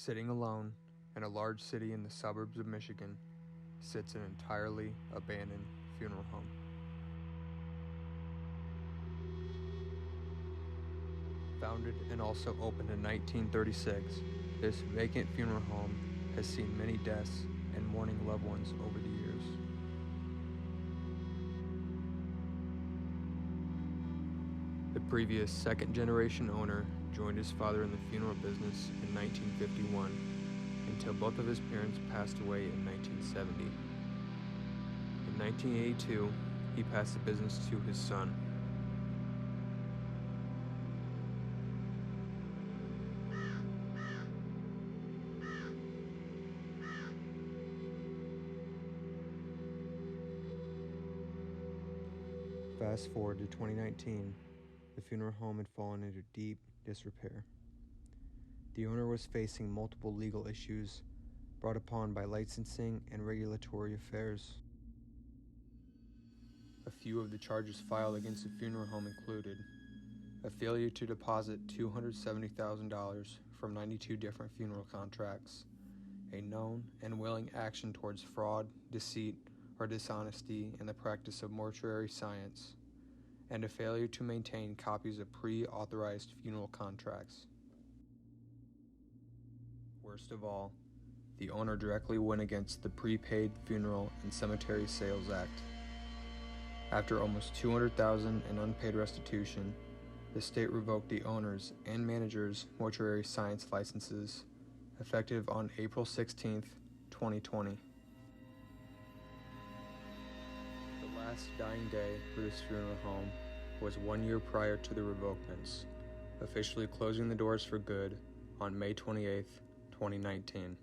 Sitting alone in a large city in the suburbs of Michigan sits an entirely abandoned funeral home. Founded and also opened in 1936, this vacant funeral home has seen many deaths and mourning loved ones over the years. The previous second-generation owner joined his father in the funeral business in 1951 until both of his parents passed away in 1970. In 1982, he passed the business to his son. Fast forward to 2019, the funeral home had fallen into deep disrepair. The owner was facing multiple legal issues brought upon by licensing and regulatory affairs. A few of the charges filed against the funeral home included a failure to deposit $270,000 from 92 different funeral contracts, a known and willing action towards fraud, deceit, or dishonesty in the practice of mortuary science, and a failure to maintain copies of pre-authorized funeral contracts. Worst of all, the owner directly went against the Prepaid Funeral and Cemetery Sales Act. After almost $200,000 in unpaid restitution, the state revoked the owner's and manager's mortuary science licenses, effective on April 16, 2020. The last dying day for this funeral home was 1 year prior to the revokements, officially closing the doors for good on May 28, 2019.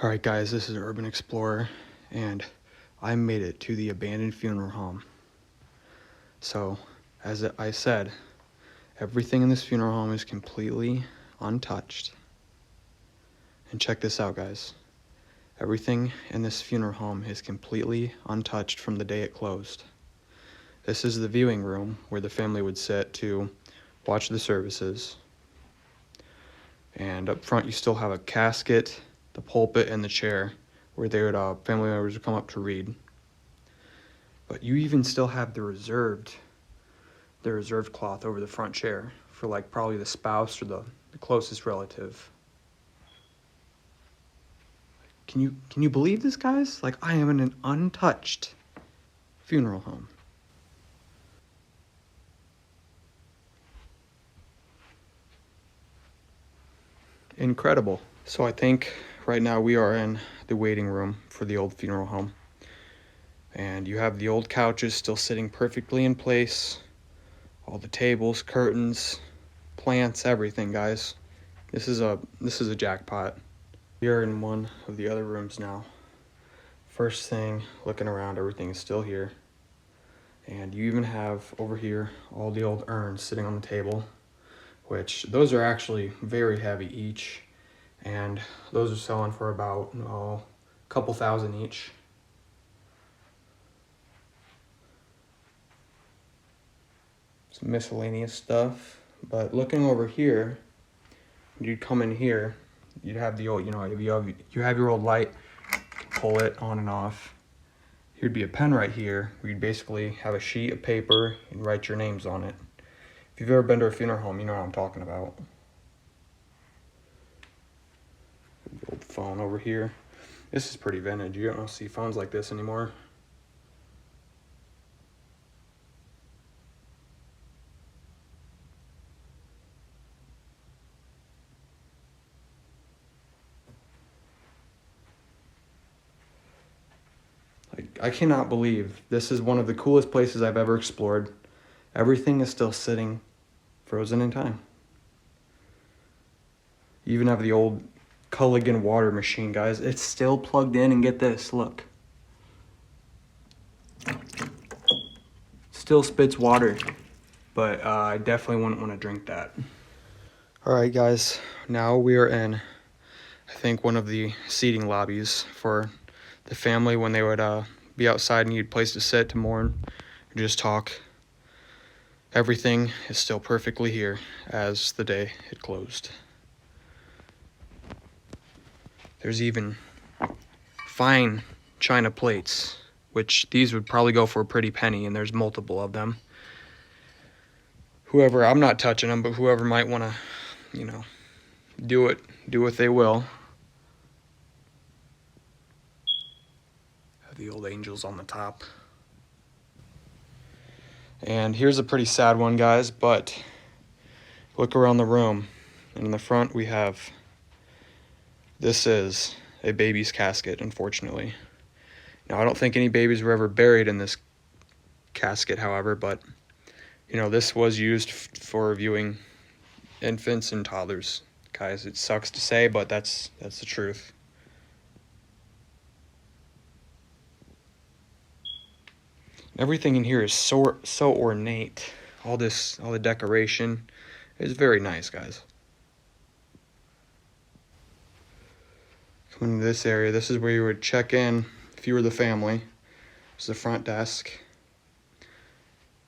Alright guys, this is Urban Explorer, and I made it to the abandoned funeral home. So, as I said, everything in this funeral home is completely untouched. And check this out, guys. Everything in this funeral home is completely untouched from the day it closed. This is the viewing room where the family would sit to watch the services. And up front you still have a casket, the pulpit, and the chair where they would family members would come up to read. But you even still have the reserved cloth over the front chair for like probably the spouse or the closest relative. Can you believe this, guys? Like, I am in an untouched funeral home. Incredible. So I think right now we are in the waiting room for the old funeral home. And you have the old couches still sitting perfectly in place. All the tables, curtains, plants, everything, guys. This is a jackpot. We are in one of the other rooms now. First thing, looking around, everything is still here. And you even have over here all the old urns sitting on the table, which those are actually very heavy each. And those are selling for about a couple thousand each. Some miscellaneous stuff. But looking over here, you'd come in here, you'd have the old, you have your old light, you can pull it on and off. Here'd be a pen right here where you'd basically have a sheet of paper and write your names on it. If you've ever been to a funeral home, you know what I'm talking about. The old phone over here. This is pretty vintage. You don't see phones like this anymore. I cannot believe this is one of the coolest places I've ever explored. Everything is still sitting frozen in time. You even have the old Culligan water machine, guys. It's still plugged in, and get this, look. Still spits water, but I definitely wouldn't want to drink that. All right, guys, now we are in, I think, one of the seating lobbies for the family when they would be outside and need a place to sit to mourn or just talk. Everything is still perfectly here as the day it closed. There's even fine china plates, which these would probably go for a pretty penny, and there's multiple of them. Whoever, I'm not touching them, but whoever might want to, do what they will. Have the old angels on the top. And here's a pretty sad one, guys, but look around the room. And in the front we have, this is a baby's casket, unfortunately. Now, I don't think any babies were ever buried in this casket, however, but, this was used for viewing infants and toddlers. Guys, it sucks to say, but that's the truth. Everything in here is so ornate. All the decoration is very nice, guys. Coming to this area, this is where you would check in if you were the family. This is the front desk.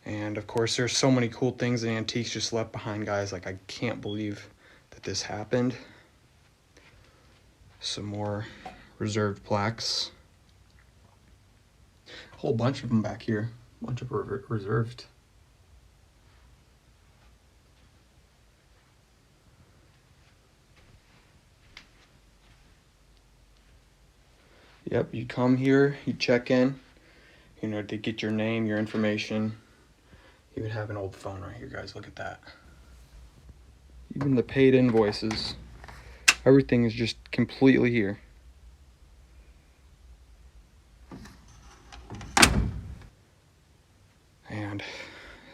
And of course, there's so many cool things and antiques just left behind, guys. Like, I can't believe that this happened. Some more reserved plaques. A whole bunch of them back here. A bunch of reserved. Yep, you come here, you check in, to get your name, your information. You would have an old phone right here, guys. Look at that. Even the paid invoices. Everything is just completely here. And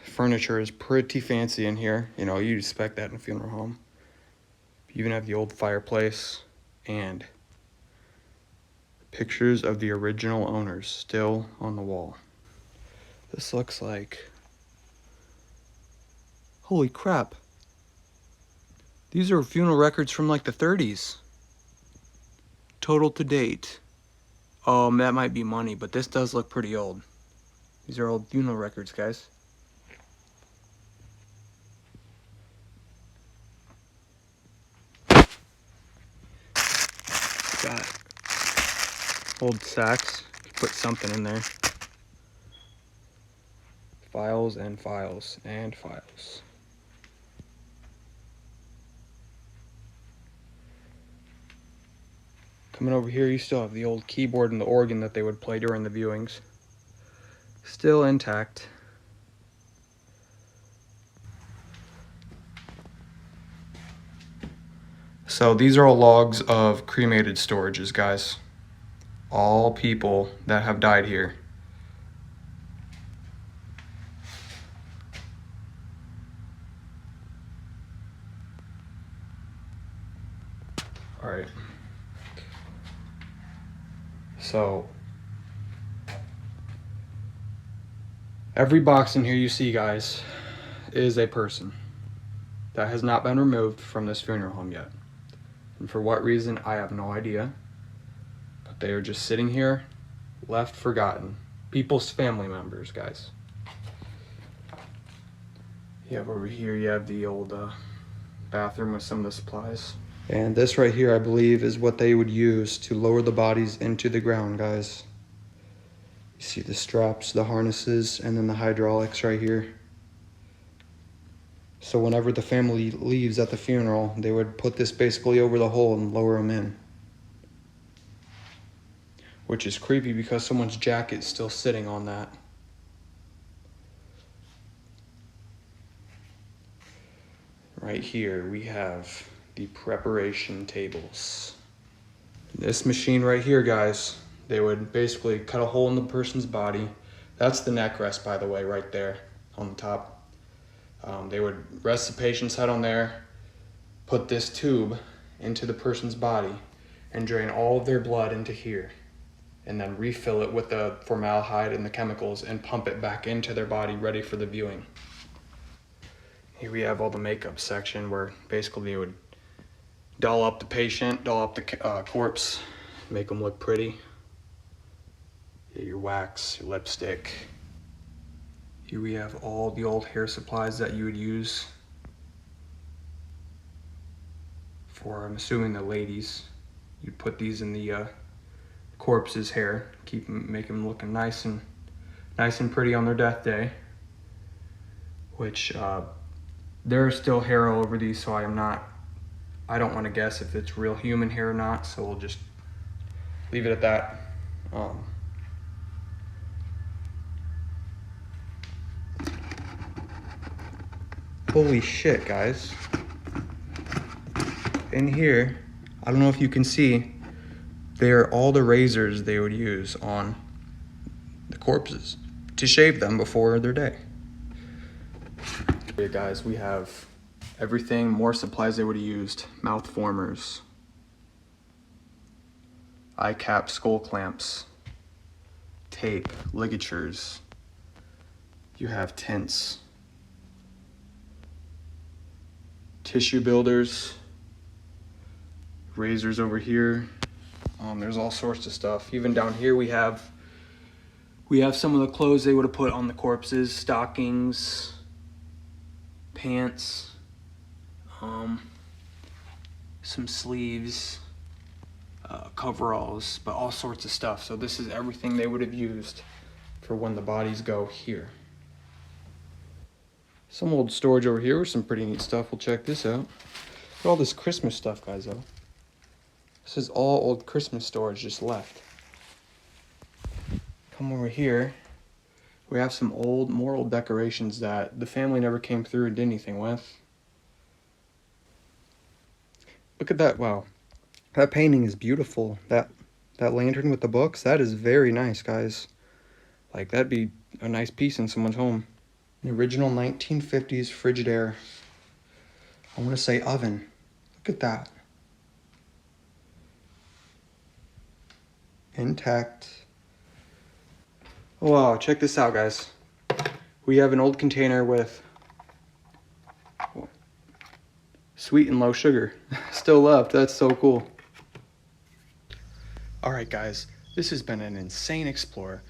furniture is pretty fancy in here. You'd expect that in a funeral home. You even have the old fireplace and Pictures of the original owners still on the wall. This looks like... Holy crap. These are funeral records from like the 30s. Total to date. That might be money, but this does look pretty old. These are old funeral records, guys. Got old sacks. Put something in there. Files and files and files. Coming over here, you still have the old keyboard and the organ that they would play during the viewings. Still intact. So these are all logs of cremated storages, guys. All people that have died here. All right. So every box in here you see, guys, is a person that has not been removed from this funeral home yet. And for what reason, I have no idea. But they are just sitting here, left forgotten. People's family members, guys. You have over here, you have the old bathroom with some of the supplies. And this right here, I believe, is what they would use to lower the bodies into the ground, guys. You see the straps, the harnesses, and then the hydraulics right here. So whenever the family leaves at the funeral, they would put this basically over the hole and lower them in. Which is creepy because someone's jacket's still sitting on that. Right here we have the preparation tables. This machine right here, guys, they would basically cut a hole in the person's body. That's the neck rest, by the way, right there on the top. They would rest the patient's head on there, put this tube into the person's body, and drain all of their blood into here, and then refill it with the formaldehyde and the chemicals and pump it back into their body, ready for the viewing. Here we have all the makeup section where basically they would doll up the patient, doll up the corpse, make them look pretty. Your wax, your lipstick. Here we have all the old hair supplies that you would use for, I'm assuming, the ladies. You'd put these in the corpse's hair, make them looking nice and pretty on their death day. Which there's still hair all over these, so I don't want to guess if it's real human hair or not. So we'll just leave it at that. Holy shit, guys. In here, I don't know if you can see, they're all the razors they would use on the corpses to shave them before their day. Here, guys, we have everything, more supplies they would have used. Mouth formers, eye caps, skull clamps, tape, ligatures. You have tents, tissue builders, razors over here. There's all sorts of stuff. Even down here we have some of the clothes they would have put on the corpses, stockings, pants, some sleeves, coveralls, but all sorts of stuff. So this is everything they would have used for when the bodies go here. Some old storage over here with some pretty neat stuff. We'll check this out. Look at all this Christmas stuff, guys, though. This is all old Christmas storage just left. Come over here. We have some more old decorations that the family never came through and did anything with. Look at that, wow. That painting is beautiful. That lantern with the books, that is very nice, guys. Like, that'd be a nice piece in someone's home. An original 1950s Frigidaire. I want to say oven. Look at that. intact. Wow, check this out, guys. We have an old container with sweet and low sugar still left. That's so cool. All right, guys, this has been an insane explore.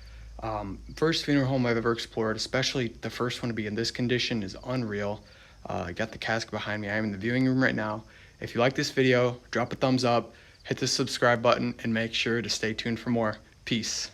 First funeral home I've ever explored, especially the first one to be in this condition, is unreal. I got the casket behind me. I'm in the viewing room right now. If you like this video, drop a thumbs up, hit the subscribe button, and make sure to stay tuned for more. Peace.